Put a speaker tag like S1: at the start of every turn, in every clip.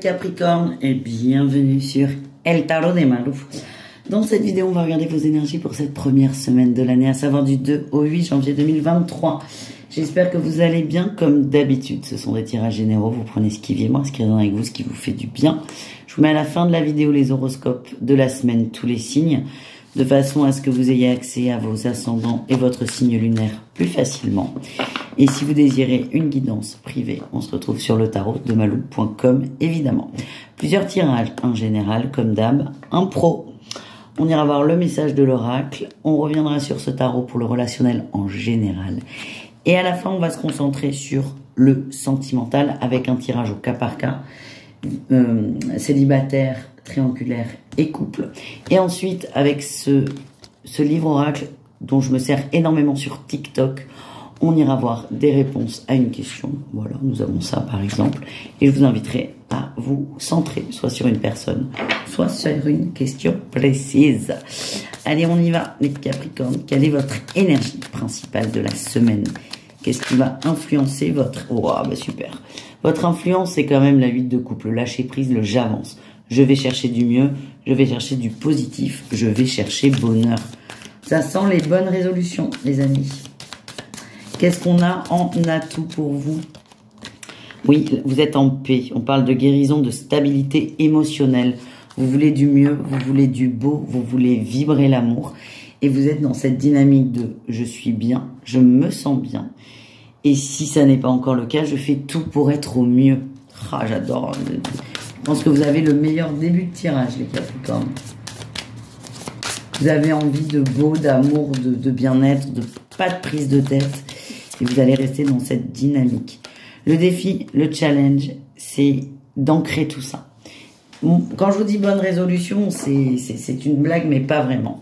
S1: Capricornes et bienvenue sur El Tarot de Maru. Dans cette vidéo, on va regarder vos énergies pour cette première semaine de l'année, à savoir du 2 au 8 janvier 2023. J'espère que vous allez bien comme d'habitude. Ce sont des tirages généraux, vous prenez ce qui vient, moi, ce qui résonne avec vous, ce qui vous fait du bien. Je vous mets à la fin de la vidéo les horoscopes de la semaine, tous les signes, de façon à ce que vous ayez accès à vos ascendants et votre signe lunaire plus facilement. Et si vous désirez une guidance privée, on se retrouve sur le tarot de malou.com évidemment. Plusieurs tirages, un général comme d'hab, un pro. On ira voir le message de l'oracle, on reviendra sur ce tarot pour le relationnel en général. Et à la fin, on va se concentrer sur le sentimental avec un tirage au cas par cas, célibataire, triangulaire et couple. Et ensuite, avec ce livre oracle dont je me sers énormément sur TikTok, on ira voir des réponses à une question. Voilà, nous avons ça par exemple. Et je vous inviterai à vous centrer, soit sur une personne, soit sur une question précise. Allez, on y va, les Capricornes. Quelle est votre énergie principale de la semaine? Qu'est-ce qui va influencer votre... Oh, bah super. Votre influence, c'est quand même la 8 de coupe, le lâcher prise, le j'avance. Je vais chercher du mieux, je vais chercher du positif, je vais chercher bonheur. Ça sent les bonnes résolutions, les amis. Qu'est-ce qu'on a en atout pour vous? Oui, vous êtes en paix. On parle de guérison, de stabilité émotionnelle. Vous voulez du mieux, vous voulez du beau, vous voulez vibrer l'amour. Et vous êtes dans cette dynamique de « je suis bien, je me sens bien ». Et si ça n'est pas encore le cas, je fais tout pour être au mieux. Ah, j'adore. Je pense que vous avez le meilleur début de tirage, les Capricornes. Vous avez envie de beau, d'amour, de bien-être, de pas de prise de tête. Et vous allez rester dans cette dynamique. Le défi, le challenge, c'est d'ancrer tout ça. Quand je vous dis bonne résolution, c'est une blague, mais pas vraiment.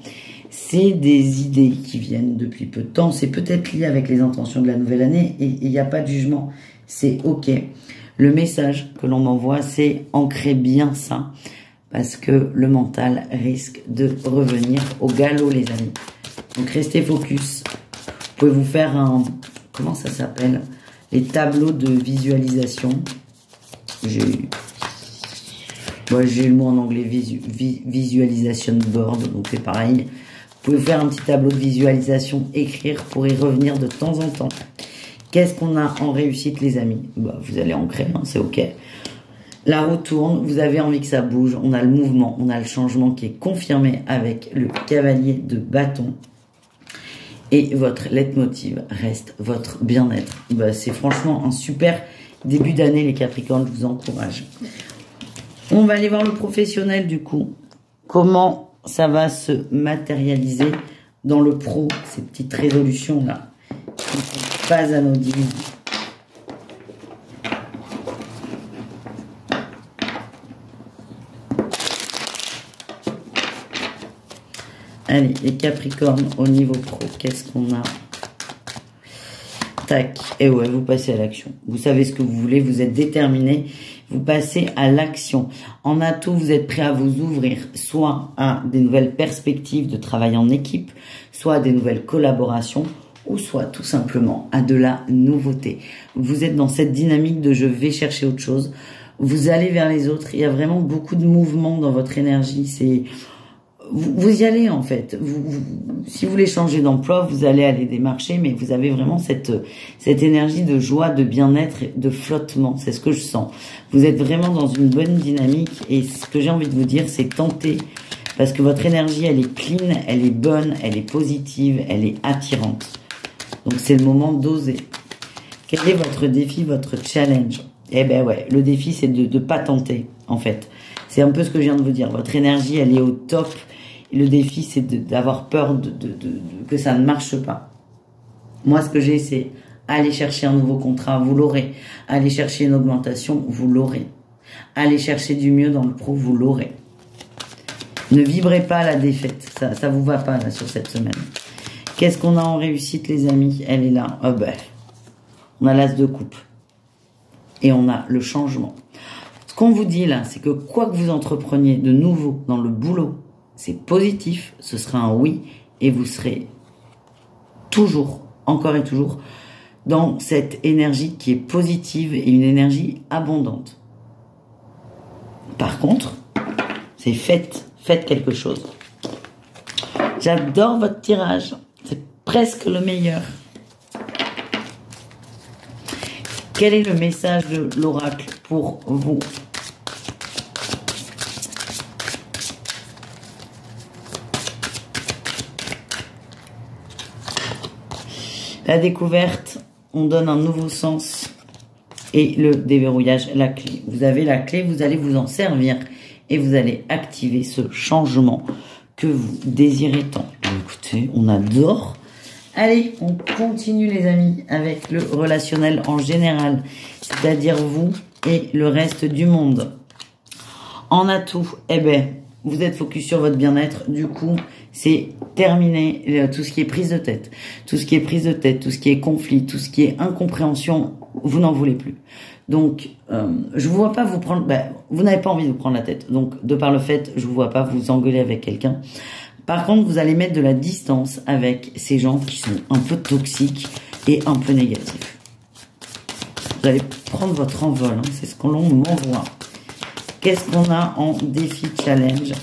S1: C'est des idées qui viennent depuis peu de temps. C'est peut-être lié avec les intentions de la nouvelle année. Et il n'y a pas de jugement. C'est OK. Le message que l'on m'envoie, c'est ancrer bien ça. Parce que le mental risque de revenir au galop, les amis. Donc, restez focus. Vous pouvez vous faire un... Comment ça s'appelle? Les tableaux de visualisation. J'ai eu le mot en anglais, visualisation board, donc c'est pareil. Vous pouvez faire un petit tableau de visualisation, écrire pour y revenir de temps en temps. Qu'est-ce qu'on a en réussite, les amis? Bah, vous allez ancrer, hein, c'est OK. La roue tourne, vous avez envie que ça bouge, on a le mouvement, on a le changement qui est confirmé avec le cavalier de bâton. Et votre leitmotiv reste votre bien-être. Bah, c'est franchement un super début d'année, les Capricornes, je vous encourage. On va aller voir le professionnel, du coup. Comment ça va se matérialiser dans le pro, ces petites résolutions-là, qui ne sont pas anodines. Allez, les Capricornes, au niveau pro, qu'est-ce qu'on a? Tac. Et ouais, vous passez à l'action. Vous savez ce que vous voulez, vous êtes déterminé, vous passez à l'action. En atout, vous êtes prêt à vous ouvrir, soit à des nouvelles perspectives de travail en équipe, soit à des nouvelles collaborations, ou soit tout simplement à de la nouveauté. Vous êtes dans cette dynamique de « je vais chercher autre chose ». Vous allez vers les autres. Il y a vraiment beaucoup de mouvement dans votre énergie. C'est... Vous y allez en fait. Si vous voulez changer d'emploi, vous allez aller démarcher, mais vous avez vraiment cette énergie de joie, de bien-être, de flottement. C'est ce que je sens. Vous êtes vraiment dans une bonne dynamique et ce que j'ai envie de vous dire, c'est tenter parce que votre énergie, elle est clean, elle est bonne, elle est positive, elle est attirante. Donc c'est le moment d'oser. Quel est votre défi, votre challenge? Eh ben ouais, le défi c'est de ne pas tenter en fait. C'est un peu ce que je viens de vous dire. Votre énergie, elle est au top. Et le défi, c'est d'avoir peur que ça ne marche pas. Moi, ce que j'ai, c'est aller chercher un nouveau contrat, vous l'aurez. Aller chercher une augmentation, vous l'aurez. Aller chercher du mieux dans le pro, vous l'aurez. Ne vibrez pas la défaite. Ça vous va pas, là, sur cette semaine. Qu'est-ce qu'on a en réussite, les amis? Elle est là. Oh ben, on a l'as de coupe. Et on a le changement. Ce qu'on vous dit là, c'est que quoi que vous entrepreniez de nouveau dans le boulot, c'est positif, ce sera un oui, et vous serez toujours, encore et toujours, dans cette énergie qui est positive et une énergie abondante. Par contre, c'est faites quelque chose. J'adore votre tirage. C'est presque le meilleur. Quel est le message de l'oracle pour vous? La découverte, on donne un nouveau sens. Et le déverrouillage, la clé. Vous avez la clé, vous allez vous en servir. Et vous allez activer ce changement que vous désirez tant. Écoutez, on adore. Allez, on continue les amis avec le relationnel en général. C'est-à-dire vous et le reste du monde. En atout, eh ben, vous êtes focus sur votre bien-être. Du coup, c'est terminé tout ce qui est prise de tête. Tout ce qui est prise de tête, tout ce qui est conflit, tout ce qui est incompréhension, vous n'en voulez plus. Donc, je vous vois pas vous prendre... vous n'avez pas envie de vous prendre la tête. Donc, de par le fait, je vous vois pas vous engueuler avec quelqu'un. Par contre, vous allez mettre de la distance avec ces gens qui sont un peu toxiques et un peu négatifs. Vous allez prendre votre envol. Hein, c'est ce qu'on m'envoie. Qu'est-ce qu'on a en défi challenge?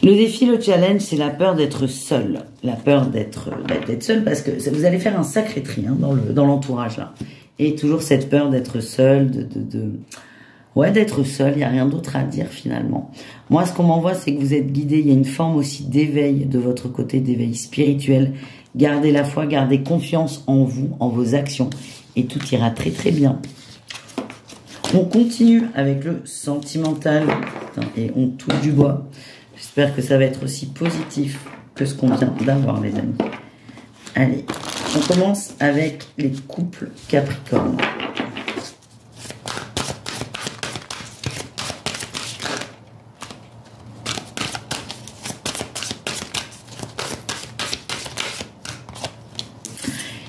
S1: Le défi, le challenge, c'est la peur d'être seul. La peur d'être seul parce que vous allez faire un sacré tri hein, dans l'entourage là. Et toujours cette peur d'être seul, d'être seul, il n'y a rien d'autre à dire finalement. Moi, ce qu'on m'envoie, c'est que vous êtes guidé. Il y a une forme aussi d'éveil de votre côté, d'éveil spirituel. Gardez la foi, gardez confiance en vous, en vos actions. Et tout ira très très bien. On continue avec le sentimental. Et on touche du bois. J'espère que ça va être aussi positif que ce qu'on vient d'avoir, les amis. Allez, on commence avec les couples Capricorne.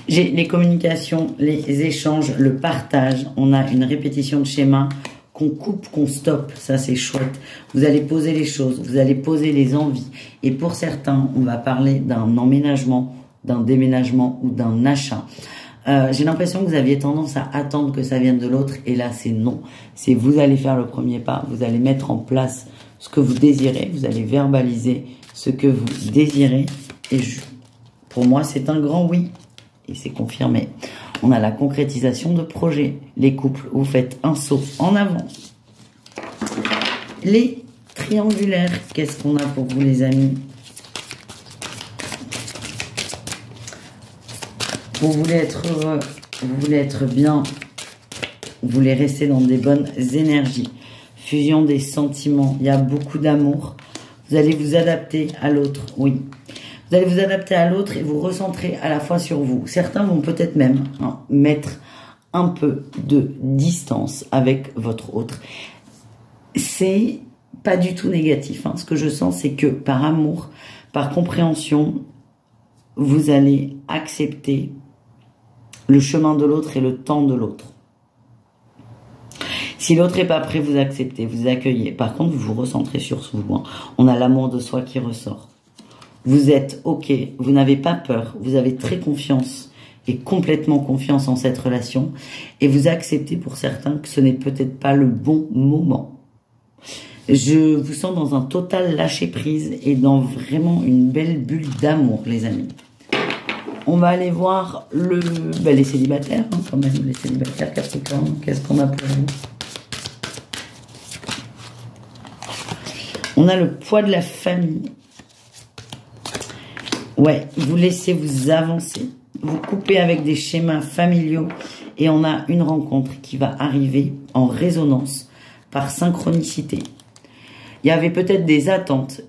S1: J'ai les communications, les échanges, le partage. On a une répétition de schéma qu'on coupe, qu'on stoppe. Ça, c'est chouette. Vous allez poser les choses, vous allez poser les envies. Et pour certains, on va parler d'un emménagement, d'un déménagement ou d'un achat. J'ai l'impression que vous aviez tendance à attendre que ça vienne de l'autre. Et là, c'est non. C'est vous allez faire le premier pas. Vous allez mettre en place ce que vous désirez. Vous allez verbaliser ce que vous désirez. Et pour moi, c'est un grand oui. Et c'est confirmé. On a la concrétisation de projets. Les couples, vous faites un saut en avant. Les triangulaires, qu'est-ce qu'on a pour vous les amis? Vous voulez être heureux, vous voulez être bien, vous voulez rester dans des bonnes énergies. Fusion des sentiments, il y a beaucoup d'amour. Vous allez vous adapter à l'autre, oui. Vous allez vous adapter à l'autre et vous recentrer à la fois sur vous. Certains vont peut-être même mettre un peu de distance avec votre autre. C'est pas du tout négatif. Hein. Ce que je sens, c'est que par amour, par compréhension, vous allez accepter le chemin de l'autre et le temps de l'autre. Si l'autre n'est pas prêt, vous acceptez, vous accueillez. Par contre, vous vous recentrez sur vous. Hein. On a l'amour de soi qui ressort. Vous êtes OK, vous n'avez pas peur, vous avez très confiance et complètement confiance en cette relation et vous acceptez pour certains que ce n'est peut-être pas le bon moment. Je vous sens dans un total lâcher-prise et dans vraiment une belle bulle d'amour, les amis. On va aller voir les célibataires, hein, quand même, les célibataires Capricorne. Qu'est-ce qu'on a pour vous? On a le poids de la famille. Ouais, vous laissez vous avancer, vous coupez avec des schémas familiaux et on a une rencontre qui va arriver en résonance par synchronicité. Il y avait peut-être des attentes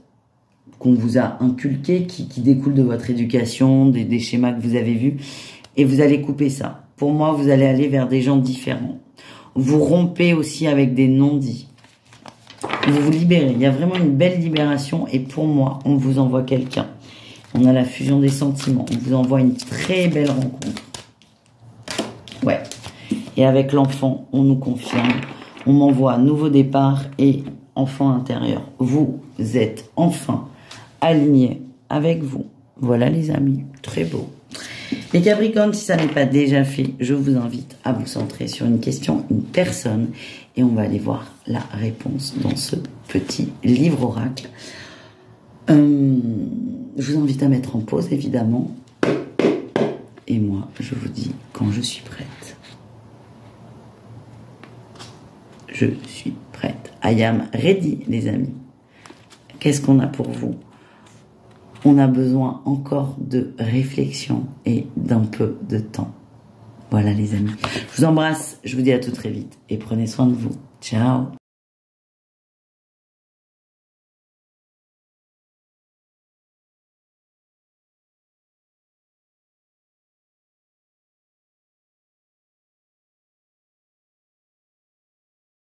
S1: qu'on vous a inculquées qui découlent de votre éducation, des schémas que vous avez vus et vous allez couper ça. Pour moi, vous allez aller vers des gens différents. Vous rompez aussi avec des non-dits. Vous vous libérez. Il y a vraiment une belle libération et pour moi, on vous envoie quelqu'un. On a la fusion des sentiments. On vous envoie une très belle rencontre. Ouais. Et avec l'enfant, on nous confirme. On m'envoie nouveau départ et enfant intérieur. Vous êtes enfin alignés avec vous. Voilà les amis. Très beau. Les Capricornes, si ça n'est pas déjà fait, je vous invite à vous centrer sur une question, une personne, et on va aller voir la réponse dans ce petit livre oracle. Je vous invite à mettre en pause, évidemment. Et moi, je vous dis quand je suis prête. Je suis prête. I am ready, les amis. Qu'est-ce qu'on a pour vous? On a besoin encore de réflexion et d'un peu de temps. Voilà, les amis. Je vous embrasse. Je vous dis à tout très vite. Et prenez soin de vous. Ciao.